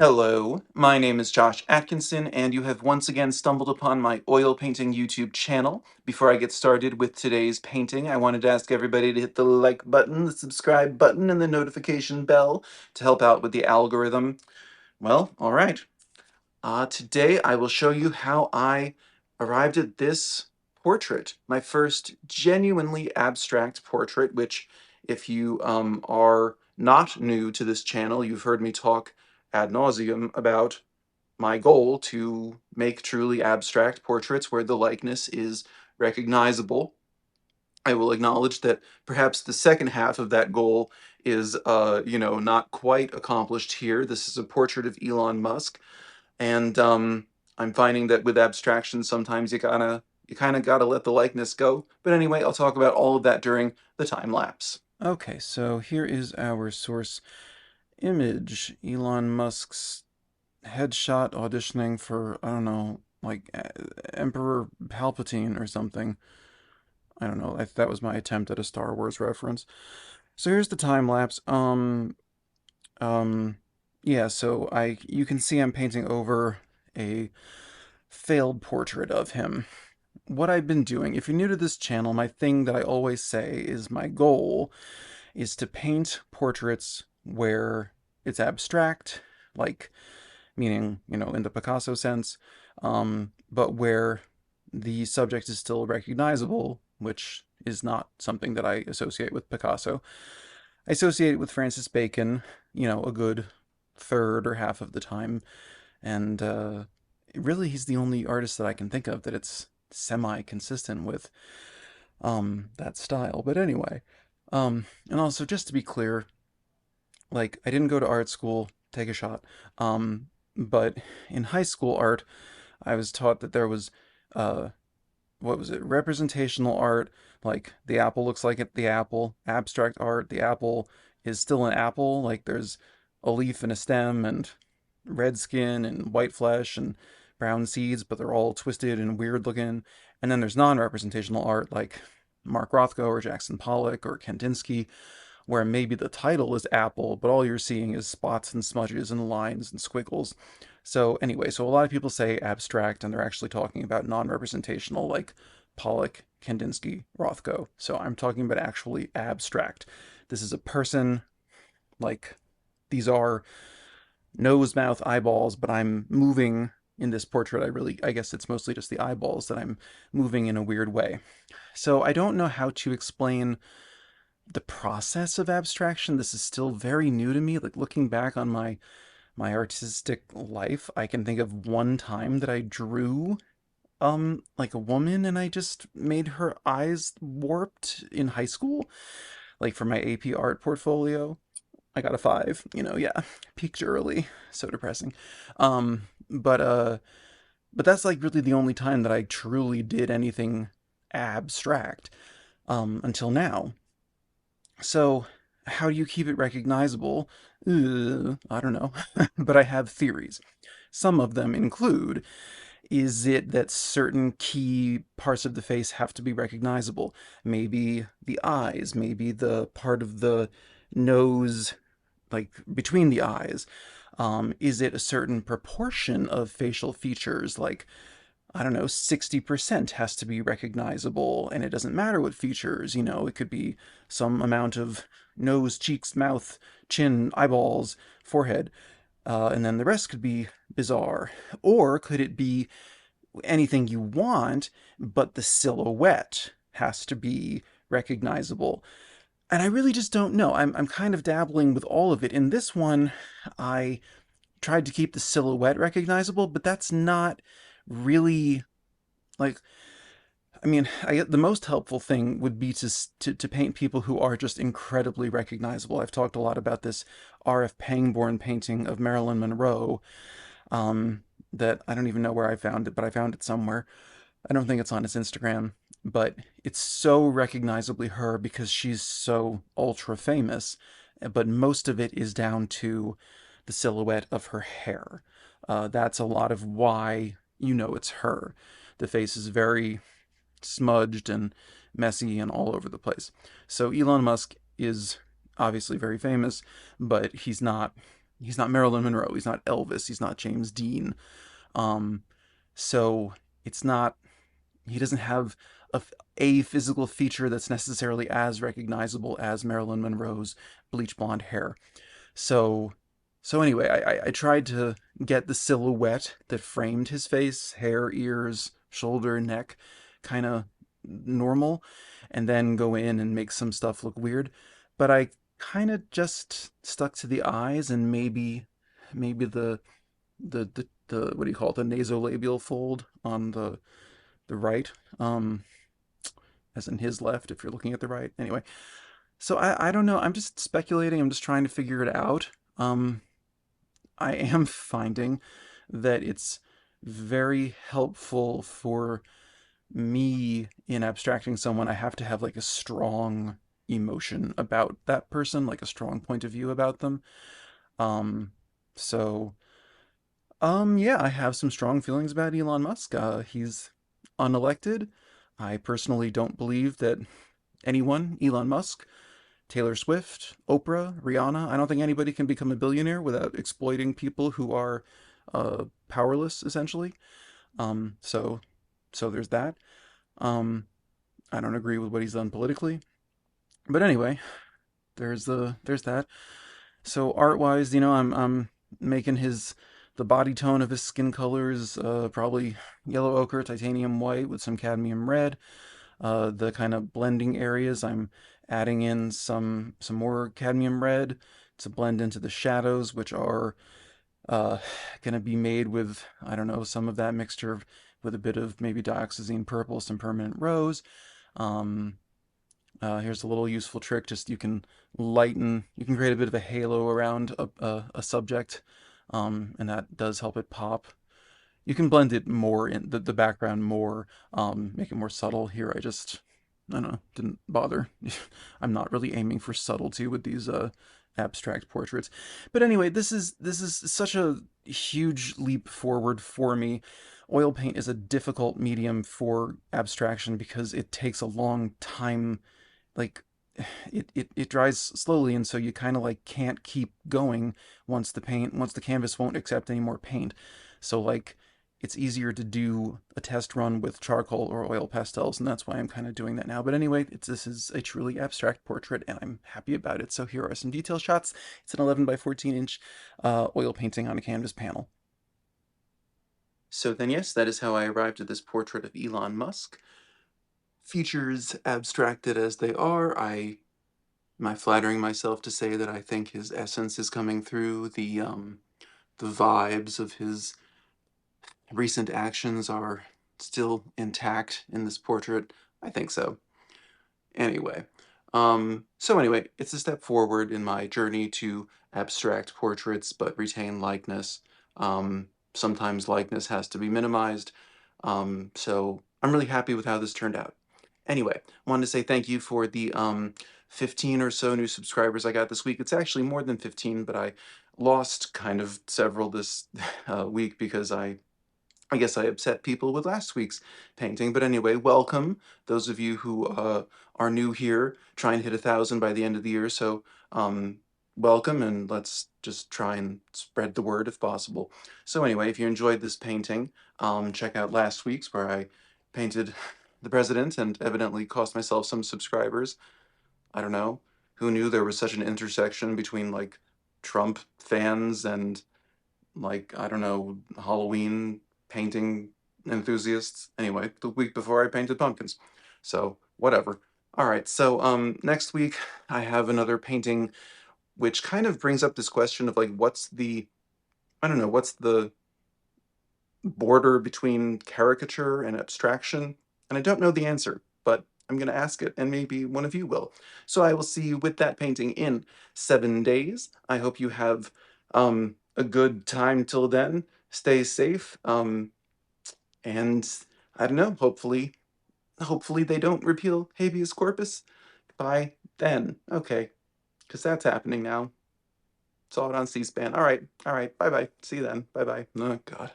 Hello, my name is Josh Atkinson, and you have once again stumbled upon my oil painting YouTube channel. Before I get started with today's painting, I wanted to ask everybody to hit the like button, the subscribe button, and the notification bell to help out with the algorithm. Well, alright. Today I will show you how I arrived at this portrait, my first genuinely abstract portrait, which if you are not new to this channel, you've heard me talk ad nauseum about my goal to make truly abstract portraits where the likeness is recognizable. I will acknowledge that perhaps the second half of that goal is, not quite accomplished here. This is a portrait of Elon Musk, and I'm finding that with abstraction, sometimes you kind of gotta let the likeness go. But anyway, I'll talk about all of that during the time lapse. Okay, so here is our source image. Elon Musk's headshot auditioning for, I don't know, like Emperor Palpatine or something. I don't know. That was my attempt at a Star Wars reference. So here's the time lapse. Um, yeah. So you can see I'm painting over a failed portrait of him. What I've been doing, if you're new to this channel, my thing that I always say is my goal is to paint portraits where it's abstract, like meaning, in the Picasso sense, but where the subject is still recognizable, which is not something that I associate with Picasso. I associate it with Francis Bacon, a good third or half of the time, and really he's the only artist that I can think of that it's semi-consistent with that style. But anyway, and also just to be clear, like I didn't go to art school, take a shot. But in high school art, I was taught that there was uh what was it? Representational art, like the apple looks like the apple. Abstract art, the apple is still an apple, like there's a leaf and a stem and red skin and white flesh and brown seeds, but they're all twisted and weird looking. And then there's non-representational art like Mark Rothko or Jackson Pollock or Kandinsky, where maybe the title is apple, but all you're seeing is spots and smudges and lines and squiggles. So anyway, so a lot of people say abstract and they're actually talking about non-representational like Pollock, Kandinsky, Rothko. So I'm talking about actually abstract. This is a person, like these are nose, mouth, eyeballs, but I'm moving in this portrait. I guess it's mostly just the eyeballs that I'm moving in a weird way. So I don't know how to explain the process of abstraction. This is still very new to me. Like looking back on my artistic life, I can think of one time that I drew like a woman and I just made her eyes warped in high school, like for my AP art portfolio. I got a 5, yeah, peaked early, so depressing. But that's like really the only time that I truly did anything abstract until now. So, how do you keep it recognizable? I don't know, but I have theories. Some of them include, is it that certain key parts of the face have to be recognizable? Maybe the eyes, maybe the part of the nose, like between the eyes. Is it a certain proportion of facial features, like I don't know, 60% has to be recognizable, and it doesn't matter what features, it could be some amount of nose, cheeks, mouth, chin, eyeballs, forehead, and then the rest could be bizarre. Or could it be anything you want, but the silhouette has to be recognizable? And I really just don't know. I'm kind of dabbling with all of it. In this one, I tried to keep the silhouette recognizable, but that's not really like the most helpful thing would be to paint people who are just incredibly recognizable. I've talked a lot about this R.F. Pangborn painting of Marilyn Monroe, that I don't even know where I found it, but I found it somewhere. I don't think it's on his Instagram, but it's so recognizably her because she's so ultra famous. But most of it is down to the silhouette of her hair. That's a lot of why it's her. The face is very smudged and messy and all over the place. So Elon Musk is obviously very famous, but he's not he's not Marilyn Monroe, he's not Elvis, he's not James Dean. Um, so it's not, he doesn't have a, a physical feature that's necessarily as recognizable as Marilyn Monroe's bleach blonde hair. So, so anyway, I tried to get the silhouette that framed his face, hair, ears, shoulder, neck, kind of normal, and then go in and make some stuff look weird. But I kind of just stuck to the eyes and maybe the what do you call it, the nasolabial fold on the right, as in his left if you're looking at the right. Anyway, so I don't know. I'm just speculating. I'm just trying to figure it out. Um, I am finding that it's very helpful for me in abstracting someone. I have to have like a strong emotion about that person, like a strong point of view about them. Um, so yeah, I have some strong feelings about Elon Musk. He's unelected. I personally don't believe that anyone, Elon Musk, Taylor Swift, Oprah, Rihanna, I don't think anybody can become a billionaire without exploiting people who are powerless, essentially. So there's that. Um, I don't agree with what he's done politically, but anyway, there's that. So art-wise, I'm making his the body tone of his skin colors probably yellow ochre, titanium white with some cadmium red. The kind of blending areas, I'm adding in some more cadmium red to blend into the shadows, which are uh, going to be made with, I don't know, some of that mixture with a bit of maybe dioxazine purple, some permanent rose. Um, Here's a little useful trick. Just you can create a bit of a halo around a subject, and that does help it pop. You can blend it more in the background more, make it more subtle. Here, I don't know, didn't bother. I'm not really aiming for subtlety with these abstract portraits. But anyway, this is such a huge leap forward for me. Oil paint is a difficult medium for abstraction because it takes a long time, like it dries slowly, and so you kind of like can't keep going once the canvas won't accept any more paint. So like it's easier to do a test run with charcoal or oil pastels, and that's why I'm kind of doing that now. But anyway, this is a truly abstract portrait, and I'm happy about it. So here are some detail shots. It's an 11 by 14 inch oil painting on a canvas panel. So then, yes, that is how I arrived at this portrait of Elon Musk. Features abstracted as they are, am I flattering myself to say that I think his essence is coming through? The vibes of his recent actions are still intact in this portrait? I think so. Anyway, so anyway, it's a step forward in my journey to abstract portraits but retain likeness. Sometimes likeness has to be minimized. So I'm really happy with how this turned out. Anyway, wanted to say thank you for the 15 or so new subscribers I got this week. It's actually more than 15, but I lost kind of several this week because I guess I upset people with last week's painting. But anyway, welcome, those of you who are new here, trying to hit 1,000 by the end of the year. So welcome, and let's just try and spread the word if possible. So anyway, if you enjoyed this painting, check out last week's where I painted the president and evidently cost myself some subscribers. I don't know. Who knew there was such an intersection between like Trump fans and like, I don't know, Halloween painting enthusiasts. Anyway, the week before I painted pumpkins. So, whatever. All right, so next week I have another painting which kind of brings up this question of like I don't know, what's the border between caricature and abstraction? And I don't know the answer, but I'm going to ask it, and maybe one of you will. So I will see you with that painting in 7 days. I hope you have a good time till then. Stay safe, and I don't know. Hopefully they don't repeal habeas corpus by then. Okay, because that's happening now. Saw it on C-SPAN. All right. Bye bye. See you then. Bye bye. Oh God.